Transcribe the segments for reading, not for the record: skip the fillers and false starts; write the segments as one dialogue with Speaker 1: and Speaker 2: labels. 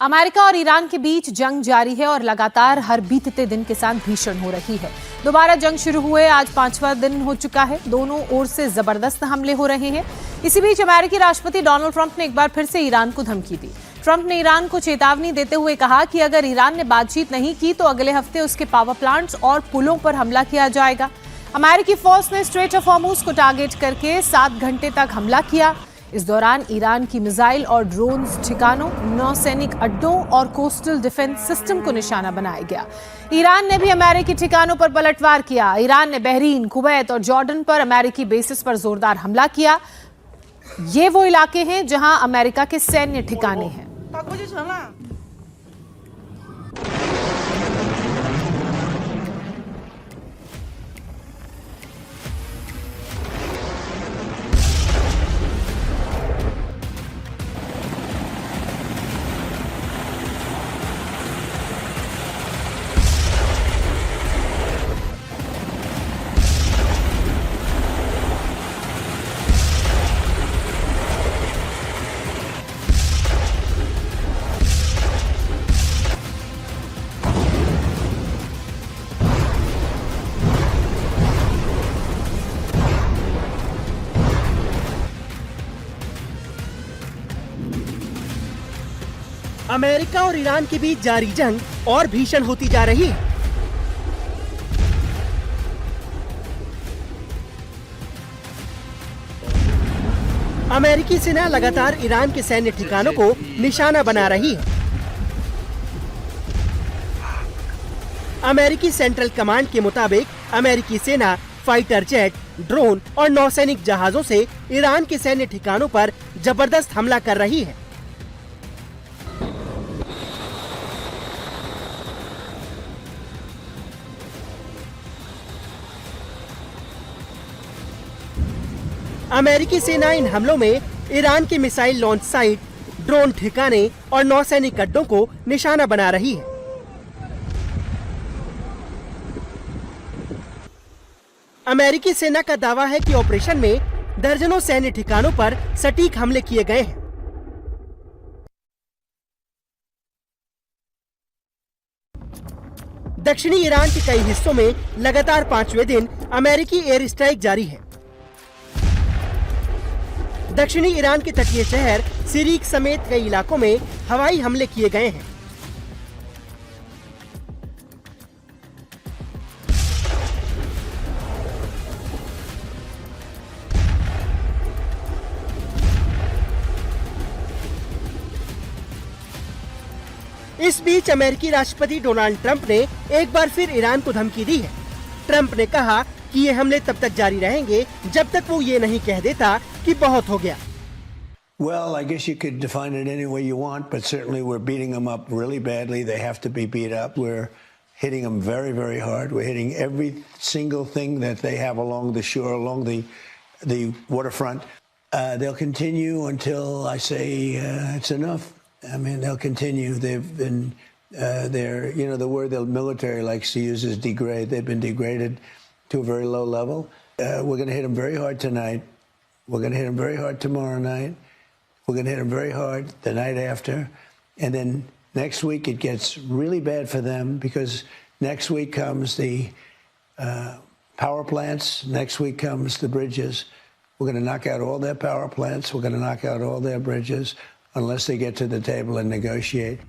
Speaker 1: America और Iran के बीच जंग जारी है और लगातार हर बीतते दिन के साथ भीषण हो रही है। दोबारा जंग शुरू हुए आज 5वां दिन हो चुका है। दोनों ओर से जबरदस्त हमले हो रहे हैं। इसी बीच अमेरिकी राष्ट्रपति डोनाल्ड ट्रंप ने एक बार फिर से ईरान को धमकी दी। ट्रंप ने ईरान को चेतावनी देते हुए कहा कि अगर ईरान ने बातचीत नहीं की तो अगले हफ्ते उसके पावर प्लांट्स और पुलों पर हमला किया जाएगा। अमेरिकी फौज ने स्ट्रेट ऑफ हॉर्मुज को टारगेट करके 7 घंटे तक हमला किया। इस दौरान ईरान की मिसाइल और ड्रोन ठिकानों, नौसैनिक अड्डों और कोस्टल डिफेंस सिस्टम को निशाना बनाया गया। ईरान ने भी अमेरिकी ठिकानों पर पलटवार किया। ईरान ने बहरीन, कुवैत और जॉर्डन पर अमेरिकी बेसिस पर जोरदार हमला किया। ये वो इलाके हैं जहां अमेरिका के सैन्य ठिकाने हैं।
Speaker 2: अमेरिका और ईरान के बीच जारी जंग और भीषण होती जा रही है। अमेरिकी सेना लगातार ईरान के सैन्य ठिकानों को निशाना बना रही है। अमेरिकी सेंट्रल कमांड के मुताबिक अमेरिकी सेना फाइटर जेट, ड्रोन और नौसैनिक जहाजों से ईरान के सैन्य ठिकानों पर जबरदस्त हमला कर रही है। अमेरिकी सेना इन हमलों में ईरान के मिसाइल लॉन्च साइट, ड्रोन ठिकाने और नौसैनिक अड्डों को निशाना बना रही है। अमेरिकी सेना का दावा है कि ऑपरेशन में दर्जनों सैन्य ठिकानों पर सटीक हमले किए गए हैं। दक्षिणी ईरान के कई हिस्सों में लगातार 5वें दिन अमेरिकी एयर स्ट्राइक जारी है। दक्षिणी ईरान के तटीय शहर सिरीक समेत कई इलाकों में हवाई हमले किए गए हैं। इस बीच अमेरिकी राष्ट्रपति डोनाल्ड ट्रंप ने एक बार फिर ईरान को धमकी दी है। ट्रंप ने कहा कि ये हमले तब तक जारी रहेंगे जब तक वो ये नहीं कह देता कि बहुत हो गया।
Speaker 3: Well, I guess you could define it any way you want, but certainly we're beating them up really badly. They have to be beat up. We're hitting them very, very hard. We're hitting every single thing that they have along the shore, along the waterfront. They'll continue until I say it's enough. I mean, they'll continue. They've been, the word the military likes to use is degrade. They've been degraded to a very low level. We're going to hit them very hard tonight. We're going to hit them very hard tomorrow night. We're going to hit them very hard the night after. And then next week it gets really bad for them because next week comes the power plants. Next week comes the bridges. We're going to knock out all their power plants. We're going to knock out all their bridges unless they get to the table and negotiate.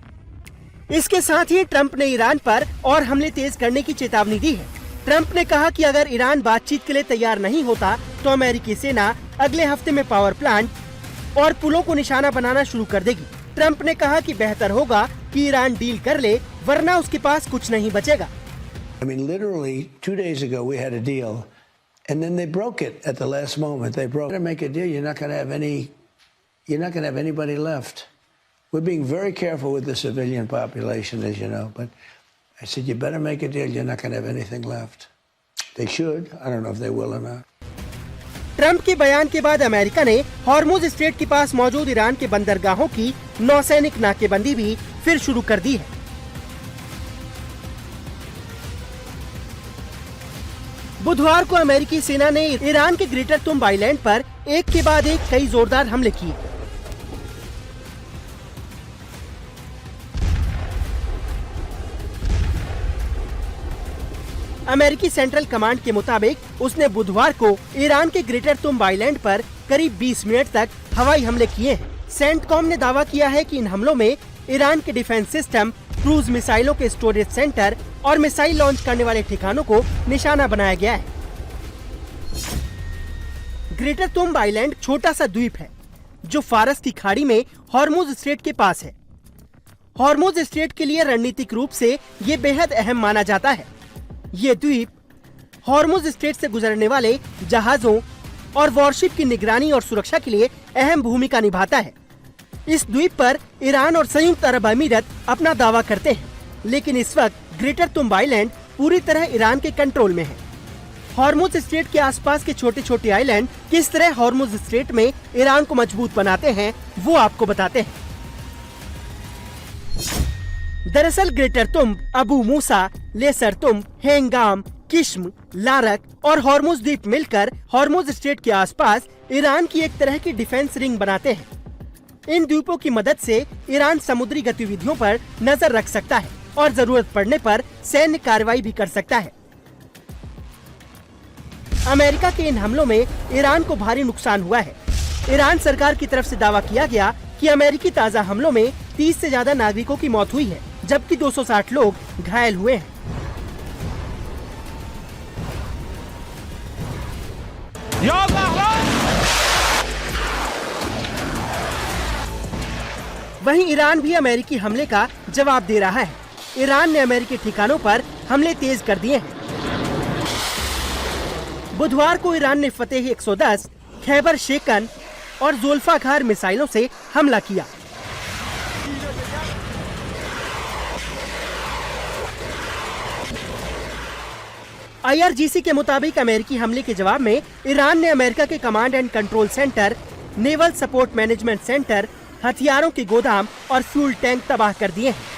Speaker 2: इसके साथ ही Trump ने Iran पर और हमले तेज करने की चेतावनी दी है। ट्रंप ने कहा कि अगर ईरान बातचीत के लिए तैयार नहीं होता तो अमेरिकी सेना अगले हफ्ते में पावर प्लांट और पुलों को निशाना बनाना शुरू कर देगी। ट्रंप ने कहा कि बेहतर होगा कि ईरान डील कर ले, वरना उसके पास कुछ नहीं बचेगा।
Speaker 3: I mean, literally 2 days ago we had a deal, and then they broke it at the last moment. They broke. To make a deal, you're not going to have anybody left. We're being very careful with the civilian population, as you know. But I said, you better make a deal. You're not going to have anything left. They should. I don't know if they will or not.
Speaker 2: Trump के बयान के बाद America ने Hormuz strait के पास मौजूद Iran के बंदरगाहों की नौसैनिक नाकेबंदी भी फिर शुरू कर दी है। बुधवार को अमेरिकी सेना ने ईरान के ग्रेटर तुम्ब आइलैंड पर एक के बाद एक कई जोरदार हमले किए। अमेरिकी सेंट्रल कमांड के मुताबिक उसने बुधवार को ईरान के ग्रेटर तुम आइलैंड पर करीब 20 मिनट तक हवाई हमले किए हैं। सेंटकॉम ने दावा किया है कि इन हमलों में ईरान के डिफेंस सिस्टम, क्रूज मिसाइलों के स्टोरेज सेंटर और मिसाइल लॉन्च करने वाले ठिकानों को निशाना बनाया गया है। ग्रेटर तुम आइलैंड छोटा सा द्वीप है जो फारस की खाड़ी में हॉर्मुज स्ट्रेट के पास है। हॉर्मुज स्ट्रेट के लिए रणनीतिक रूप से ये बेहद अहम माना जाता है। ये द्वीप हॉर्मुज स्ट्रेट से गुजरने वाले जहाजों और वॉरशिप की निगरानी और सुरक्षा के लिए अहम भूमिका निभाता है। इस द्वीप पर ईरान और संयुक्त अरब अमीरत अपना दावा करते हैं, लेकिन इस वक्त ग्रेटर तुम आइलैंड पूरी तरह ईरान के कंट्रोल में है। हॉर्मुज स्ट्रेट के आसपास के छोटे छोटे आइलैंड किस तरह हॉर्मुज स्ट्रेट में ईरान को मजबूत बनाते हैं, वो आपको बताते हैं। दरअसल ग्रेटर तुम, अबू मूसा, लेसर तुम, हेंगाम, किश्म, लारक और हॉर्मुज द्वीप मिलकर हॉर्मुज स्ट्रेट के आसपास ईरान की एक तरह की डिफेंस रिंग बनाते हैं। इन द्वीपों की मदद से ईरान समुद्री गतिविधियों पर नजर रख सकता है और जरूरत पड़ने पर सैन्य कार्रवाई भी कर सकता है। अमेरिका के इन हमलों में ईरान को भारी नुकसान हुआ है। ईरान सरकार की तरफ से दावा किया गया कि अमेरिकी ताज़ा हमलों में 30 से ज्यादा नागरिकों की मौत हुई है, जबकि 260 लोग घायल हुए हैं। वहीं ईरान भी अमेरिकी हमले का जवाब दे रहा है। ईरान ने अमेरिकी ठिकानों पर हमले तेज कर दिए हैं। बुधवार को ईरान ने फतेह 110, खैबर शेकन और जुल्फाकार मिसाइलों से हमला किया। IRGC के मुताबिक अमेरिकी हमले के जवाब में ईरान ने अमेरिका के command and control centre, naval support management centre, हथियारों के गोदाम और फ्यूल टैंक तबाह कर दिए हैं।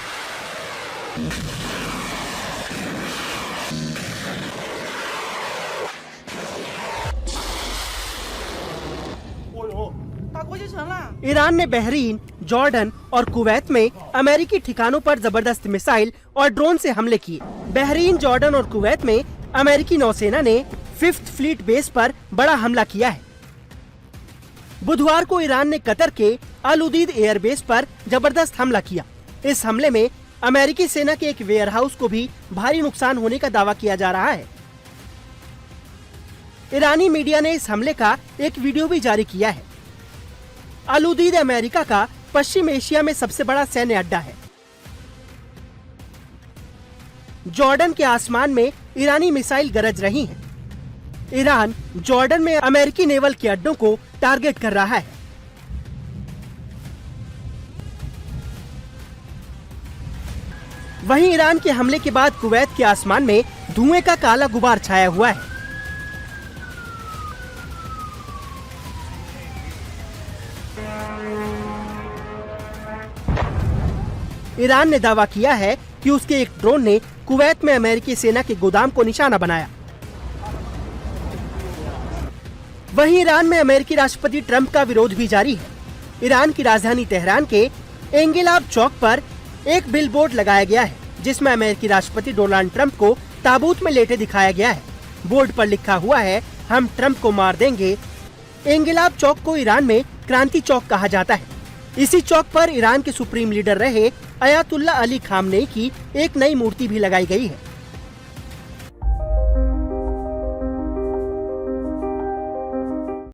Speaker 2: ईरान ने बहरीन, जॉर्डन और कुवैत में अमेरिकी ठिकानों पर जबरदस्त मिसाइल और ड्रोन से हमले किए। बहरीन, जॉर्डन और कुवैत में अमेरिकी नौसेना ने 5th फ्लीट बेस पर बड़ा हमला किया है। बुधवार को ईरान ने कतर के अल उदीद एयरबेस पर जबरदस्त हमला किया। इस हमले में अमेरिकी सेना के एक वेयरहाउस को भी भारी नुकसान होने का दावा किया जा रहा है। ईरानी मीडिया ने इस हमले का एक वीडियो भी जारी किया है। अल उदीद अमेरिका का पश्चिम एशिया में सबसे बड़ा सैन्य अड्डा है। जॉर्डन के आसमान में ईरानी मिसाइल गरज रही हैं। ईरान जॉर्डन में अमेरिकी नेवल के अड्डों को टारगेट कर रहा है। वहीं ईरान के हमले के बाद कुवैत के आसमान में धुएं का काला गुबार छाया हुआ है। ईरान ने दावा किया है कि उसके एक ड्रोन ने कुवैत में अमेरिकी सेना के गोदाम को निशाना बनाया। वहीं ईरान में अमेरिकी राष्ट्रपति ट्रंप का विरोध भी जारी है। ईरान की राजधानी तेहरान के एंगिलाब चौक पर एक बिलबोर्ड लगाया गया है, जिसमें अमेरिकी राष्ट्रपति डोनाल्ड ट्रंप को ताबूत में लेटे दिखाया गया है। बोर्ड पर लिखा हुआ है, हम ट्रंप को मार देंगे। एंगिलाब चौक को ईरान में क्रांति चौक कहा जाता है। इसी चौक पर ईरान के सुप्रीम लीडर रहे अयातुल्ला अली खामनेई की एक नई मूर्ति भी लगाई गई है।